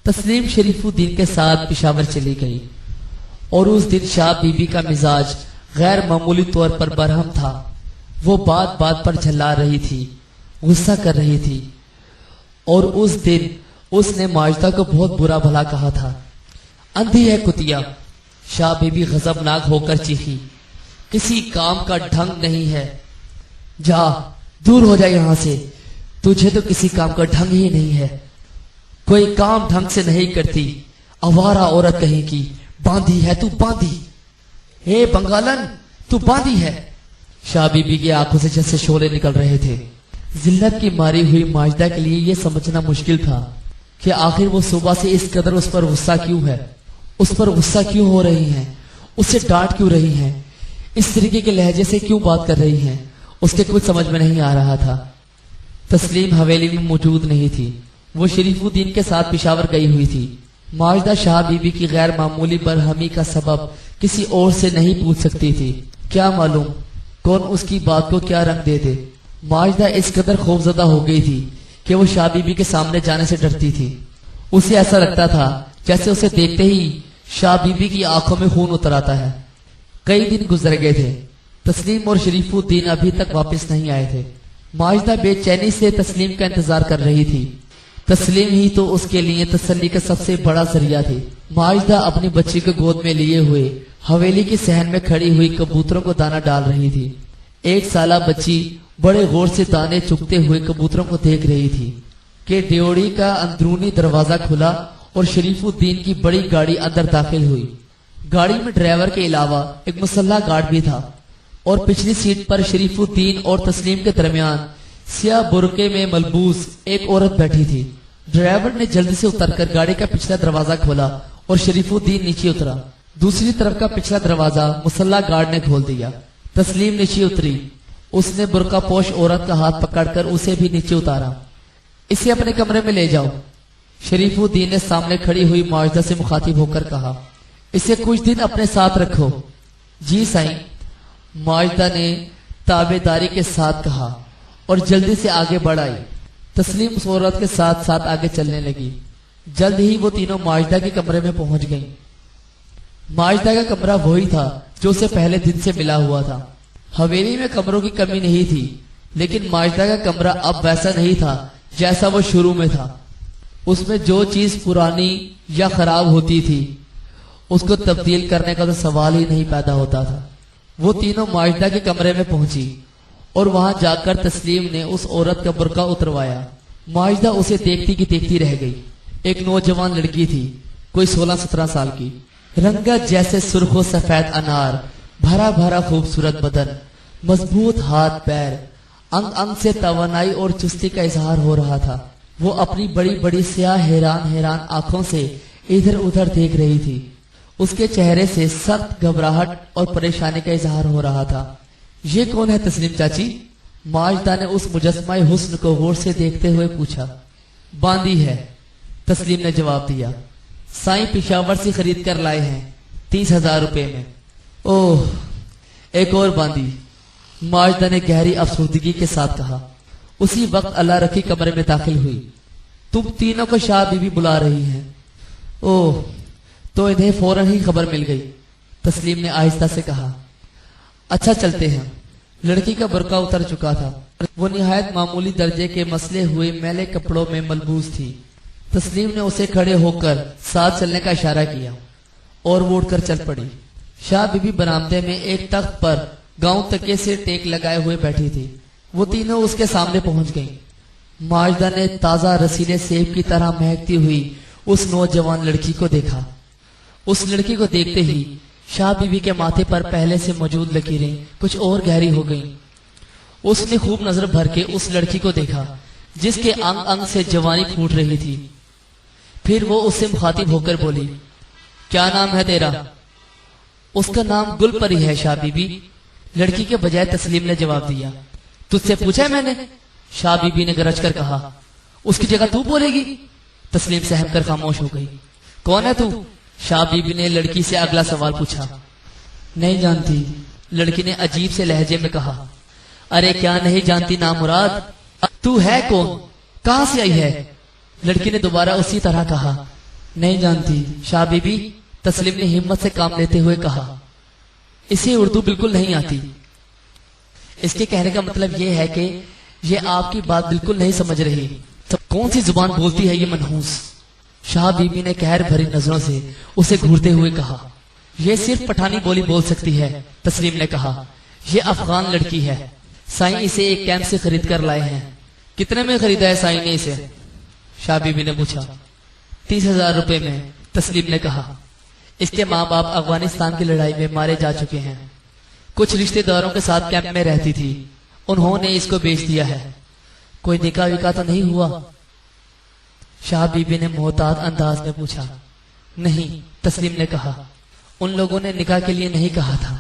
تسلیم شریف الدین کے ساتھ پشاور چلی گئی اور اس دن شاہ بی بی کا مزاج غیر معمولی طور پر برہم تھا۔ وہ بات بات پر جھلا رہی تھی، غصہ کر رہی تھی، اور اس دن اس نے ماجدہ کو بہت برا بھلا کہا تھا۔ اندھی ہے کتیا، شاہ بی بی غضبناک ہو کر چیخی، کسی کام کا ڈھنگ نہیں ہے، جا دور ہو جا یہاں سے، تجھے تو کسی کام کا ڈھنگ ہی نہیں ہے، کوئی کام ڈھنگ سے نہیں کرتی، آوارہ عورت کہیں کی، باندھی ہے تو باندھی، اے بنگالن تو باندھی ہے۔ شاہ بی بی کی آنکھوں سے جیسے شعلے نکل رہے تھے۔ ذلت کی ماری ہوئی ماجدہ کے لیے یہ سمجھنا مشکل تھا کہ آخر وہ صبح سے اس قدر اس پر غصہ کیوں ہے، اس پر غصہ کیوں ہو رہی ہیں، اسے ڈانٹ کیوں رہی ہیں، اس طریقے کے لہجے سے کیوں بات کر رہی ہیں۔ اس کے کچھ سمجھ میں نہیں آ رہا تھا۔ تسلیم حویلی میں موجود نہیں تھی، وہ شریف الدین کے ساتھ پشاور گئی ہوئی تھی۔ ماجدہ شاہ بی بی کی غیر معمولی برہمی کا سبب کسی اور سے نہیں پوچھ سکتی تھی، کیا معلوم کون اس کی بات کو کیا رنگ دے دے۔ ماجدہ اس قدر خوفزدہ ہو گئی تھی کہ وہ شاہ بی بی کے سامنے جانے سے ڈرتی تھی۔ اسے ایسا لگتا تھا جیسے اسے دیکھتے ہی شاہ بی بی کی آنکھوں میں خون اتر آتا ہے۔ کئی دن گزر گئے تھے، تسلیم اور شریف الدین ابھی تک واپس نہیں آئے تھے۔ ماجدہ بے چینی سے تسلیم کا انتظار کر رہی تھی۔ تسلیم ہی تو اس کے لیے تسلی کا سب سے بڑا ذریعہ تھی۔ ماجدہ اپنی بچی کو گود میں لیے ہوئے حویلی کی صحن میں کھڑی ہوئی کبوتروں کو دانہ ڈال رہی تھی۔ 1 سالہ بچی بڑے غور سے دانے چگتے ہوئے کبوتروں کو دیکھ رہی تھی کہ ڈیوڑی کا اندرونی دروازہ کھلا اور شریف الدین کی بڑی گاڑی اندر داخل ہوئی۔ گاڑی میں ڈرائیور کے علاوہ ایک مسلح گارڈ بھی تھا اور پچھلی سیٹ پر شریف الدین اور تسلیم کے درمیان سیاہ برقعے میں ملبوس ایک عورت بیٹھی تھی۔ ڈرائیور نے جلدی سے اتر کر گاڑی کا پچھلا دروازہ کھولا اور شریف الدین نیچے اترا۔ دوسری طرف کا پچھلا دروازہ مسلح گارڈ نے کھول دیا۔ تسلیم نیچے اتری۔ اس نے برقع پوش عورت کا ہاتھ پکڑ کر اسے بھی نیچے اتارا۔ اسے اپنے کمرے میں لے جاؤ، شریف الدین نے سامنے کھڑی ہوئی ماجدہ سے مخاطب ہو کر کہا۔ اسے کچھ دن اپنے ساتھ رکھو۔ جی سائیں، ماجدہ نے تابعداری کے ساتھ کہا اور جلدی سے آگے بڑھ آئی۔ تسلیم اس عورت کے ساتھ ساتھ آگے چلنے لگی۔ جلد ہی وہ تینوں ماجدہ کے کمرے میں پہنچ گئیں۔ ماجدہ کا کمرہ وہی تھا جو اسے پہلے دن سے ملا ہوا تھا۔ حویلی میں کمروں کی کمی نہیں تھی، لیکن ماجدہ کا کمرہ اب ویسا نہیں تھا جیسا وہ شروع میں تھا۔ اس میں جو چیز پرانی یا خراب ہوتی تھی اس کو تبدیل کرنے کا تو سوال ہی نہیں پیدا ہوتا تھا۔ وہ تینوں ماجدہ کے کمرے میں پہنچی اور وہاں جا کر تسلیم نے اس عورت کا برقع اتروایا۔ ماجدہ اسے دیکھتی کی دیکھتی رہ گئی۔ ایک نوجوان لڑکی تھی، کوئی 16-17 سال کی، رنگت جیسے سرخ و سفید انار، بھرا بھرا خوبصورت بدن، مضبوط ہاتھ پیر، انگ انگ سے توانائی اور چستی کا اظہار ہو رہا تھا۔ وہ اپنی بڑی بڑی سیاہ حیران آنکھوں سے ادھر ادھر دیکھ رہی تھی۔ اس کے چہرے سے سخت گھبراہٹ اور پریشانی کا اظہار ہو رہا تھا۔ یہ کون ہے تسلیم چاچی؟ ماجدہ نے اس مجسمہ حسن کو غور سے دیکھتے ہوئے پوچھا۔ باندھی ہے، تسلیم نے جواب دیا۔ سائیں پشاور سے خرید کر لائے ہیں 30,000 روپے میں۔ اوہ، ایک اور باندھی، ماجدہ نے گہری افسردگی کے ساتھ کہا۔ اسی وقت اللہ رکھی کمرے میں داخل ہوئی۔ تم تینوں کو شاہ بی بی بلا رہی ہیں۔ اوہ، تو انہیں فوراً ہی خبر مل گئی، تسلیم نے آہستہ سے کہا۔ اچھا چلتے ہیں۔ لڑکی کا برقع اتر چکا تھا، وہ نہایت معمولی درجے کے مسلے ہوئے میلے کپڑوں میں ملبوس تھی۔ تسلیم نے اسے کھڑے ہو کر ساتھ چلنے کا اشارہ کیا اور وہ اٹھ کر چل پڑی۔ شاہ بی بی برآمدے میں ایک تخت پر گاؤں تکیے سے ٹیک لگائے ہوئے بیٹھی تھی۔ وہ تینوں اس کے سامنے پہنچ گئیں۔ ماجدہ نے تازہ رسیلے سیب کی طرح مہکتی ہوئی اس نوجوان لڑکی کو دیکھا۔ اس لڑکی کو دیکھتے ہی شاہ بی بی کے ماتھے پر پہلے سے موجود لکیریں کچھ اور گہری ہو گئیں۔ اس نے خوب نظر بھر کے اس لڑکی کو دیکھا جس کے انگ انگ سے جوانی پھوٹ رہی تھی۔ پھر وہ اس سے مخاطب ہو کر بولی، کیا نام ہے تیرا؟ اس کا نام گل پری ہے شاہ بی بی، لڑکی کے بجائے تسلیم نے جواب دیا۔ تجھ سے پوچھا میں نے؟ شاہ بی بی نے گرج کر کہا۔ اس کی جگہ تو بولے گی؟ تسلیم سہم کر خاموش ہو گئی۔ کون ہے تو؟ شاہ بی بی نے لڑکی سے اگلا سوال پوچھا۔ نہیں جانتی، لڑکی نے عجیب سے لہجے میں کہا۔ ارے کیا نہیں جانتی نامراد؟ تو ہے کون؟ کہاں سے آئی ہے؟ لڑکی نے دوبارہ اسی طرح کہا۔ نہیں جانتی شاہ بی بی، تسلیم نے ہمت سے کام لیتے ہوئے کہا۔ اسے اردو بالکل نہیں آتی۔ اس کے کہنے کا مطلب یہ ہے کہ یہ آپ کی بات بالکل نہیں سمجھ رہی۔ کون سی زبان بولتی ہے یہ منحوس؟ شاہ بی بی نے قہر بھری نظروں سے اسے گھورتے ہوئے کہا۔ یہ صرف پٹھانی بولی بول سکتی ہے، تسلیم نے کہا۔ یہ افغان لڑکی ہے، سائیں اسے ایک کیمپ سے خرید کر لائے ہیں۔ کتنے میں خریدا ہے سائیں نے اسے؟ شاہ بی بی نے پوچھا۔ 30,000 روپے میں، تسلیم نے کہا۔ اس کے ماں باپ افغانستان کی لڑائی میں مارے جا چکے ہیں۔ کچھ رشتہ داروں کے ساتھ کیمپ میں رہتی تھی، انہوں نے اس کو بیچ دیا ہے۔ کوئی نکاح وکاح تو نہیں ہوا؟ شاہ بی بی نے محتاط انداز میں پوچھا۔ نہیں، تسلیم نے کہا۔ ان لوگوں نے نکاح کے لیے نہیں کہا تھا،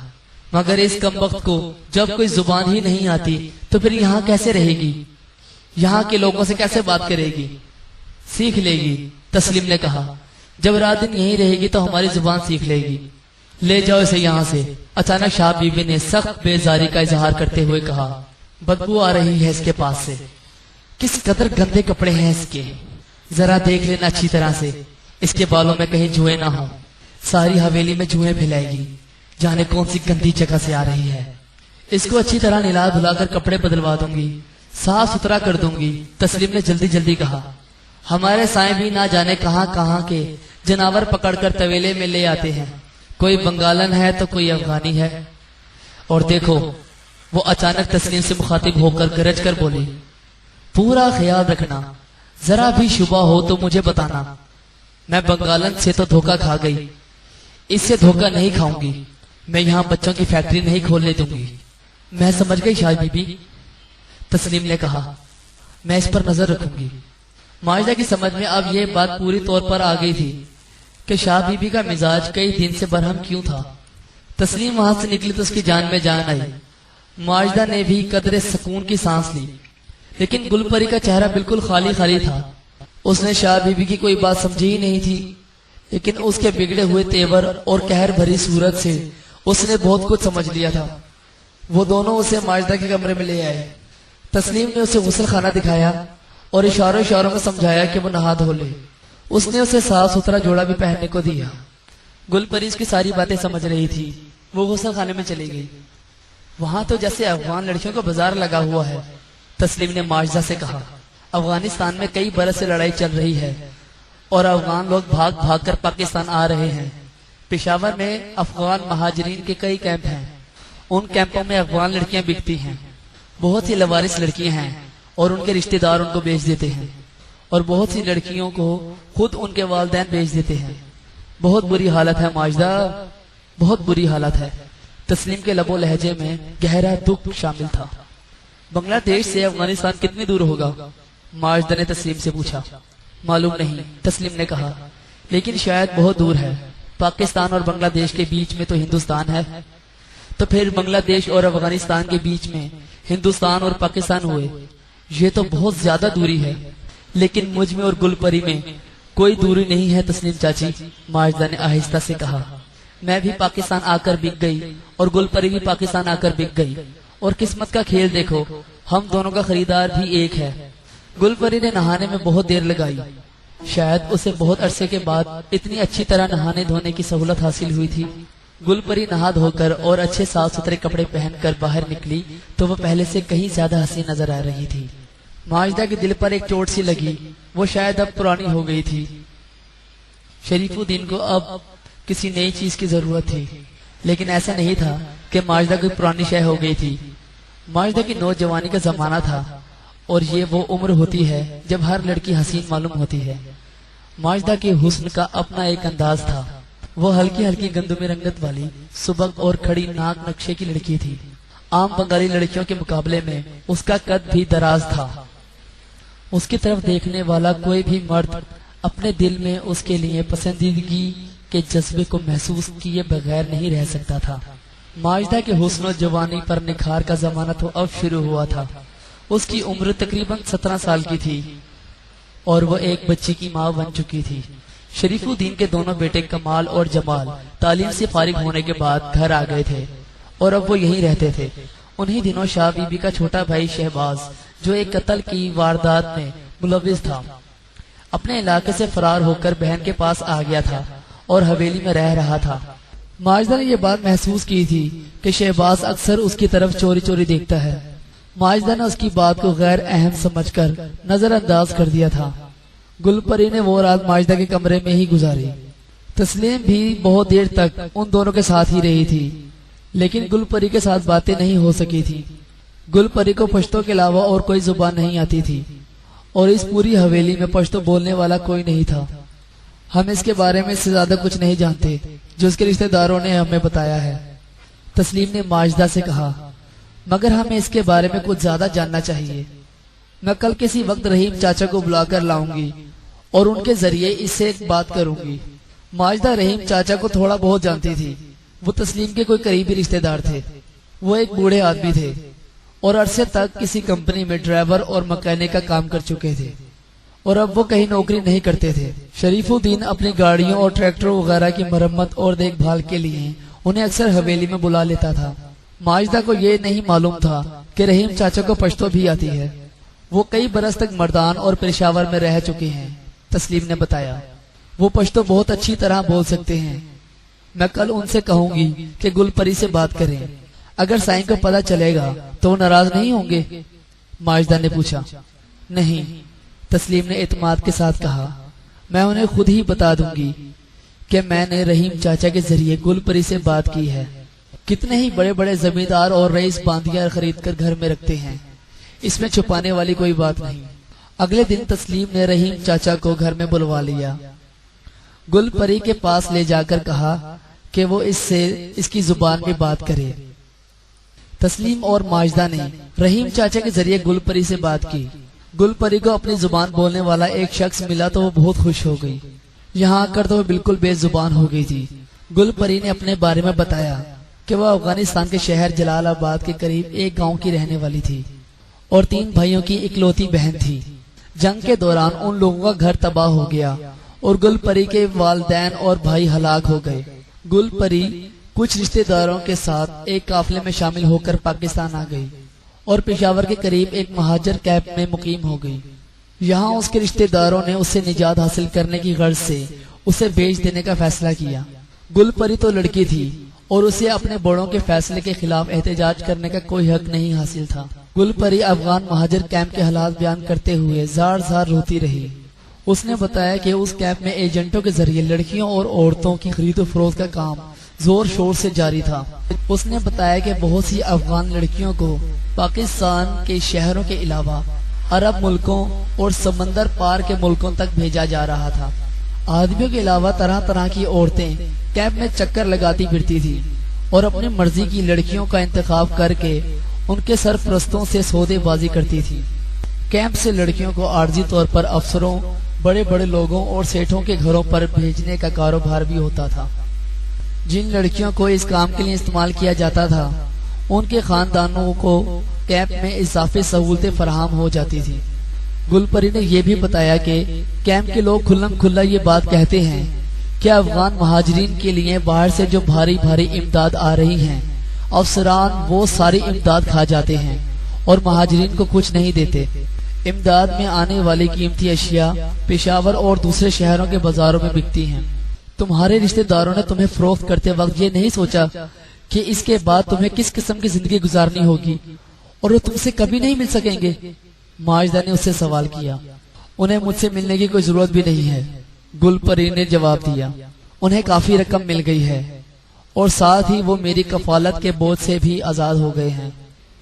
مگر اس کم وقت کو جب کوئی زبان ہی نہیں آتی تو پھر یہاں کیسے رہے گی؟ یہاں کے لوگوں سے کیسے بات کرے گی؟ سیکھ لے گی، تسلیم نے کہا۔ جب رات دن یہیں رہے گی تو ہماری زبان سیکھ لے گی۔ لے جاؤ اسے یہاں سے، اچانک شاہ بی بی نے سخت بیزاری کا اظہار کرتے ہوئے کہا۔ بدبو آ رہی ہے اس کے پاس سے۔ کس قدر گندے کپڑے ہیں اس کے، ذرا دیکھ لینا اچھی طرح سے، اس کے بالوں میں کہیں جوئیں نہ ہوں۔ ساری حویلی میں جوئیں پھیلائے گی، جانے کون سی گندی جگہ سے آ رہی ہے۔ اس کو اچھی طرح نلا دھلا کر کپڑے بدلوا دوں گی، صاف ستھرا کر دوں گی، تسلیم نے جلدی جلدی کہا۔ ہمارے سائیں بھی نہ جانے کہاں کہاں کے جناور پکڑ کر طویلے میں لے آتے ہیں، کوئی بنگالن ہے تو کوئی افغانی ہے۔ اور دیکھو، وہ اچانک تسلیم سے مخاطب ہو کر گرج کر بولی۔ پورا خیال رکھنا، ذرا بھی شبہ ہو تو مجھے بتانا۔ میں بنگالن سے تو دھوکہ کھا گئی، اس سے دھوکہ نہیں کھاؤں گی۔ میں یہاں بچوں کی فیکٹری نہیں کھولنے دوں گی۔ میں سمجھ گئی شاہ بی بی، تسلیم نے کہا۔ میں اس پر نظر رکھوں گی۔ ماجدہ کی سمجھ میں اب یہ بات پوری طور پر آ گئی تھی کہ شاہ بی بی کا مزاج کئی دن سے برہم کیوں تھا۔ تسلیم وہاں سے نکلی تو اس کی جان میں جان آئی۔ ماجدہ نے بھی قدرے سکون کی سانس لی، لیکن گل پری کا چہرہ بالکل خالی خالی تھا۔ اس نے شاہ بی بی کی کوئی بات سمجھی ہی نہیں تھی، لیکن اس کے بگڑے ہوئے تیور اور قہر بھری صورت سے اس نے بہت کچھ سمجھ لیا تھا۔ وہ دونوں اسے ماجدہ کے کمرے میں لے آئے۔ تسلیم نے اسے غسل خانہ دکھایا اور اشاروں میں سمجھایا کہ وہ نہا دھو لے۔ اس نے اسے صاف ستھرا جوڑا بھی پہننے کو دیا۔ گل پری اس کی ساری باتیں سمجھ رہی تھی۔ وہ غسل خانے میں چلی گئی۔ وہاں تو جیسے افغان لڑکیوں کا بازار لگا ہوا ہے، تسلیم نے ماجدہ سے کہا۔ افغانستان میں کئی برس سے لڑائی چل رہی ہے اور افغان لوگ بھاگ بھاگ کر پاکستان آ رہے ہیں۔ پشاور میں افغان مہاجرین کے کئی کیمپ ہیں، ان کیمپوں میں افغان لڑکیاں بکتی ہیں۔ بہت سی لوارث لڑکیاں ہیں اور ان کے رشتہ دار ان کو بیچ دیتے ہیں، اور بہت سی لڑکیوں کو خود ان کے والدین بیچ دیتے ہیں۔ بہت بری حالت ہے ماجدہ، بہت بری حالت ہے۔ تسلیم کے لب و لہجے میں گہرا دکھ شامل تھا۔ بنگلہ دیش سے افغانستان کتنی دور ہوگا؟ ماجدہ نے تسلیم سے پوچھا۔ معلوم نہیں، تسلیم نے کہا، لیکن شاید بہت دور ہے۔ پاکستان اور بنگلہ دیش کے بیچ میں تو ہندوستان ہے، تو پھر بنگلہ دیش اور افغانستان کے بیچ میں ہندوستان اور پاکستان ہوئے۔ یہ تو بہت زیادہ دوری ہے، لیکن مجھ میں اور گل پری میں کوئی دوری نہیں ہے تسلیم چاچی، ماجدہ نے آہستہ سے کہا۔ میں بھی پاکستان آ کر بک گئی اور گل پری بھی پاکستان آ کر بک گئی، اور قسمت کا کھیل دیکھو، ہم دونوں کا خریدار بھی ایک ہے۔ گل پری نے نہانے میں بہت دیر لگائی، شاید اسے بہت عرصے کے بعد اتنی اچھی طرح نہانے دھونے کی سہولت حاصل ہوئی تھی۔ گل پری نہا دھو کر اور اچھے صاف ستھرے کپڑے پہن کر باہر نکلی تو وہ پہلے سے کہیں زیادہ حسین نظر آ رہی تھی۔ ماجدہ کے دل پر ایک چوٹ سی لگی، وہ شاید اب پرانی ہو گئی تھی۔ شریف الدین کو اب کسی نئی چیز کی ضرورت تھی، لیکن ایسا نہیں تھا کہ ماجدہ کوئی پرانی شے ہو گئی تھی۔ ماجدہ کی نوجوانی کا زمانہ تھا، اور یہ وہ عمر ہوتی ہے جب ہر لڑکی حسین معلوم ہوتی ہے۔ ماجدہ کے حسن کا اپنا ایک انداز تھا۔ وہ ہلکی ہلکی گندمی رنگت والی سبک اور کھڑی ناک نقشے کی لڑکی تھی۔ عام بنگالی لڑکیوں کے مقابلے میں اس کا قد بھی دراز تھا۔ اس کی طرف دیکھنے والا کوئی بھی مرد اپنے دل میں اس کے لیے پسندیدگی کے جذبے کو محسوس کیے بغیر نہیں رہ سکتا تھا۔ ماجدہ کے حسن و جوانی پر نکھار کا زمانہ تو اب شروع ہوا تھا۔ اس کی عمر تقریباً 17 سال کی تھی اور وہ ایک بچی کی ماں بن چکی تھی۔ شریف الدین کے دونوں بیٹے کمال اور جمال تعلیم سے فارغ ہونے کے بعد گھر آ گئے تھے اور اب وہ یہیں رہتے تھے۔ انہی دنوں شاہ بی بی کا چھوٹا بھائی شہباز، جو ایک قتل کی واردات میں ملوث تھا، اپنے علاقے سے فرار ہو کر بہن کے پاس آ گیا تھا اور حویلی میں رہ رہا تھا۔ ماجدہ نے یہ بات محسوس کی تھی کہ شہباز اکثر اس کی طرف چوری چوری دیکھتا ہے۔ ماجدہ نے اس کی بات کو غیر اہم سمجھ کر نظر انداز کر دیا تھا۔ گل پری نے وہ رات ماجدہ کے کمرے میں ہی گزاری۔ تسلیم بھی بہت دیر تک ان دونوں کے ساتھ ہی رہی تھی، لیکن گل پری کے ساتھ باتیں نہیں ہو سکی تھی۔ گل پری کو پشتو کے علاوہ اور کوئی زبان نہیں آتی تھی اور اس پوری حویلی میں پشتو بولنے والا کوئی نہیں تھا۔ ہم اس کے بارے میں اس سے زیادہ کچھ نہیں جانتے جو اس کے رشتہ داروں نے ہمیں بتایا ہے، تسلیم نے ماجدہ سے کہا، مگر ہمیں اس کے بارے میں کچھ زیادہ جاننا چاہیے۔ میں کل کسی وقت رحیم چاچا کو بلا کر لاؤں گی اور ان کے ذریعے اس سے ایک بات کروں گی۔ ماجدہ رحیم چاچا کو تھوڑا بہت جانتی تھی۔ وہ تسلیم کے کوئی قریبی رشتہ دار تھے۔ وہ ایک بوڑھے آدمی تھے اور عرصے تک کسی کمپنی میں ڈرائیور اور مکینک کا کام کر چکے تھے اور اب وہ کہیں نوکری نہیں کرتے تھے۔ شریف الدین اپنی گاڑیوں اور ٹریکٹروں وغیرہ کی مرمت اور دیکھ بھال کے لیے انہیں اکثر حویلی میں بلا لیتا تھا۔ ماجدہ کو یہ نہیں معلوم تھا کہ رحیم چاچا کو پشتو بھی آتی ہے۔ وہ کئی برس تک مردان اور پشاور میں رہ چکے ہیں، تسلیم نے بتایا۔ وہ پشتو بہت اچھی طرح بول سکتے ہیں۔ میں کل ان سے کہوں گی کہ گل پری سے بات کریں۔ اگر سائیں کو پتہ چلے گا تو وہ ناراض نہیں ہوں گے؟ ماجدہ نے پوچھا۔ نہیں، تسلیم نے اعتماد کے ساتھ کہا، میں انہیں خود ہی بتا دوں گی کہ میں نے رحیم چاچا کے ذریعے گل پری سے بات کی ہے۔ کتنے ہی بڑے بڑے زمیندار اور رئیس باندیاں خرید کر گھر میں رکھتے ہیں، اس میں چھپانے والی کوئی بات نہیں۔ اگلے دن تسلیم نے رحیم چاچا کو گھر میں بلوا لیا۔ گل پری کے پاس لے جا کر کہا کہ وہ اس سے اس کی زبان میں بات کرے۔ تسلیم اور ماجدہ نے رحیم چاچا کے ذریعے گل پری سے بات کی۔ گل پری کو اپنی زبان بولنے والا ایک شخص ملا تو وہ بہت خوش ہو گئی۔ یہاں آ کر تو وہ بالکل بے زبان ہو گئی تھی۔ گل پری نے اپنے بارے میں بتایا کہ وہ افغانستان کے شہر جلال آباد کے قریب ایک گاؤں کی رہنے والی تھی اور 3 بھائیوں کی اکلوتی بہن تھی۔ جنگ کے دوران ان لوگوں کا گھر تباہ ہو گیا اور گل پری کے والدین اور بھائی ہلاک ہو گئے۔ گل پری کچھ رشتہ داروں کے ساتھ ایک قافلے میں شامل ہو کر پاکستان آ گئی اور پشاور کے قریب ایک مہاجر کیمپ میں مقیم ہو گئی۔ یہاں اس کے رشتہ داروں نے اس سے نجات حاصل کرنے کی غرض سے اسے بیچ دینے کا فیصلہ کیا۔ گل پری تو لڑکی تھی اور اسے اپنے بڑوں کے فیصلے کے خلاف احتجاج کرنے کا کوئی حق نہیں حاصل تھا۔ گل پری افغان مہاجر کیمپ کے حالات بیان کرتے ہوئے زار زار روتی رہی۔ اس نے بتایا کہ اس کیمپ میں ایجنٹوں کے ذریعے لڑکیوں اور عورتوں کی خرید و فروخت کا کام زور شور سے جاری تھا۔ اس نے بتایا کہ بہت سی افغان لڑکیوں کو پاکستان کے شہروں کے علاوہ عرب ملکوں اور سمندر پار کے ملکوں تک بھیجا جا رہا تھا۔ آدمیوں کے علاوہ طرح طرح کی عورتیں کیمپ میں چکر لگاتی پھرتی تھی اور اپنی مرضی کی لڑکیوں کا انتخاب کر کے ان کے سرپرستوں سے سودے بازی کرتی تھی۔ کیمپ سے لڑکیوں کو عارضی طور پر افسروں، بڑے بڑے لوگوں اور سیٹھوں کے گھروں پر بھیجنے کا کاروبار بھی ہوتا تھا۔ جن لڑکیوں کو اس کام کے لیے استعمال کیا جاتا تھا ان کے خاندانوں کو کیمپ میں اضافی سہولتیں فراہم ہو جاتی تھی۔ گل پری نے یہ بھی بتایا کہ کیمپ کے لوگ کھلم کھلا یہ بات کہتے ہیں کہ افغان مہاجرین کے لیے باہر سے جو بھاری بھاری امداد آ رہی ہیں، افسران وہ ساری امداد کھا جاتے ہیں اور مہاجرین کو کچھ نہیں دیتے۔ امداد میں آنے والی قیمتی اشیاء پشاور اور دوسرے شہروں کے بازاروں میں بکتی ہیں۔ تمہارے رشتہ داروں نے تمہیں فروخت کرتے وقت یہ نہیں سوچا کہ اس کے بعد تمہیں کس قسم کی زندگی گزارنی ہوگی اور وہ تم سے کبھی نہیں مل سکیں گے؟ ماجدہ نے اس سے سوال کیا۔ انہیں مجھ سے ملنے کی کوئی ضرورت بھی نہیں ہے، گل پری نے جواب دیا۔ انہیں کافی رقم مل گئی ہے اور ساتھ ہی وہ میری کفالت کے بوجھ سے بھی آزاد ہو گئے ہیں۔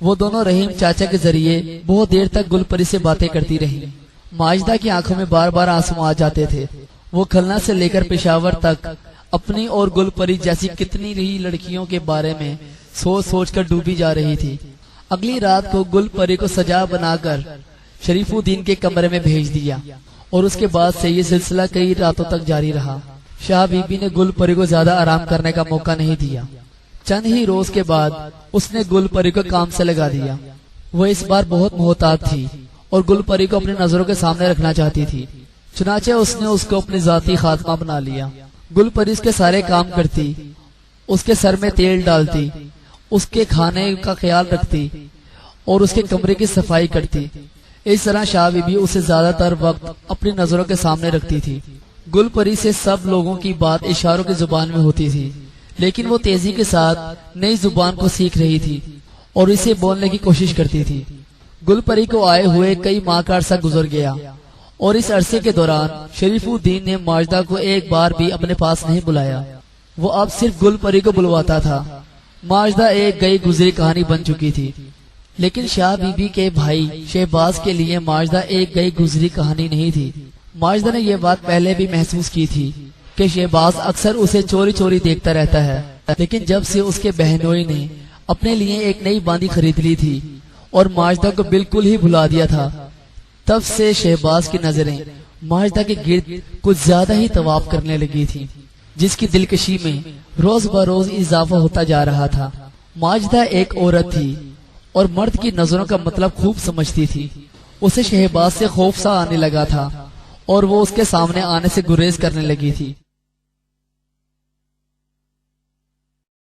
وہ دونوں رحیم چاچا کے ذریعے بہت دیر تک گل پری سے باتیں کرتی رہی۔ ماجدہ کی آنکھوں میں بار بار آنسو آ جاتے تھے۔ وہ کھلنا سے لے کر پشاور تک اپنی اور گل پری جیسی کتنی رہی لڑکیوں کے بارے میں سوچ سوچ کر ڈوبی جا رہی تھی۔ اگلی رات کو گل پری کو سجا بنا کر شریف الدین کے کمرے میں بھیج دیا اور اس کے بعد سے یہ سلسلہ کئی راتوں تک جاری رہا۔ شاہ بی بی نے گل پری کو زیادہ آرام کرنے کا موقع نہیں دیا۔ چند ہی روز کے بعد اس نے گل پری کو کام سے لگا دیا۔ وہ اس بار بہت محتاط تھی اور گل پری کو اپنی نظروں کے سامنے رکھنا چاہتی تھی، چنانچہ اس نے اس کو اپنی ذاتی خادمہ بنا لیا۔ گل پری اس کے سارے کام کرتی، اس کے سر میں تیل ڈالتی، اس کے کھانے کا خیال رکھتی اور اس کے کمرے کی صفائی کرتی۔ اس طرح شاہ بی بی اسے زیادہ تر وقت اپنی نظروں کے سامنے رکھتی تھی۔ گل پری سے سب لوگوں کی بات اشاروں کی زبان میں ہوتی تھی، لیکن وہ تیزی کے ساتھ نئی زبان کو سیکھ رہی تھی اور اسے بولنے کی کوشش کرتی تھی۔ گل پری کو آئے ہوئے کئی ماہ کا عرصہ گزر گیا اور اس عرصے کے دوران شریف الدین نے ماجدہ کو ایک بار بھی اپنے پاس نہیں بلایا۔ وہ اب صرف گل پری کو بلواتا تھا۔ ماجدہ ایک گئی گزری کہانی بن چکی تھی، لیکن شاہ بی بی کے بھائی شہباز کے لیے ماجدہ ایک گئی گزری کہانی نہیں تھی۔ ماجدہ نے یہ بات پہلے بھی محسوس کی تھی کہ شہباز اکثر اسے چوری چوری دیکھتا رہتا ہے، لیکن جب سے اس کے بہنوئی نے اپنے لیے ایک نئی باندی خرید لی تھی اور ماجدہ کو بالکل ہی بھلا دیا تھا، تب سے شہباز کی نظریں ماجدہ کے گرد کچھ زیادہ ہی طواف کرنے لگی تھی، جس کی دلکشی میں روز بروز اضافہ ہوتا جا رہا تھا۔ ماجدہ ایک عورت تھی اور مرد کی نظروں کا مطلب خوب سمجھتی تھی۔ اسے شہباز سے خوف سا آنے لگا تھا اور وہ اس کے سامنے آنے سے گریز کرنے لگی تھی۔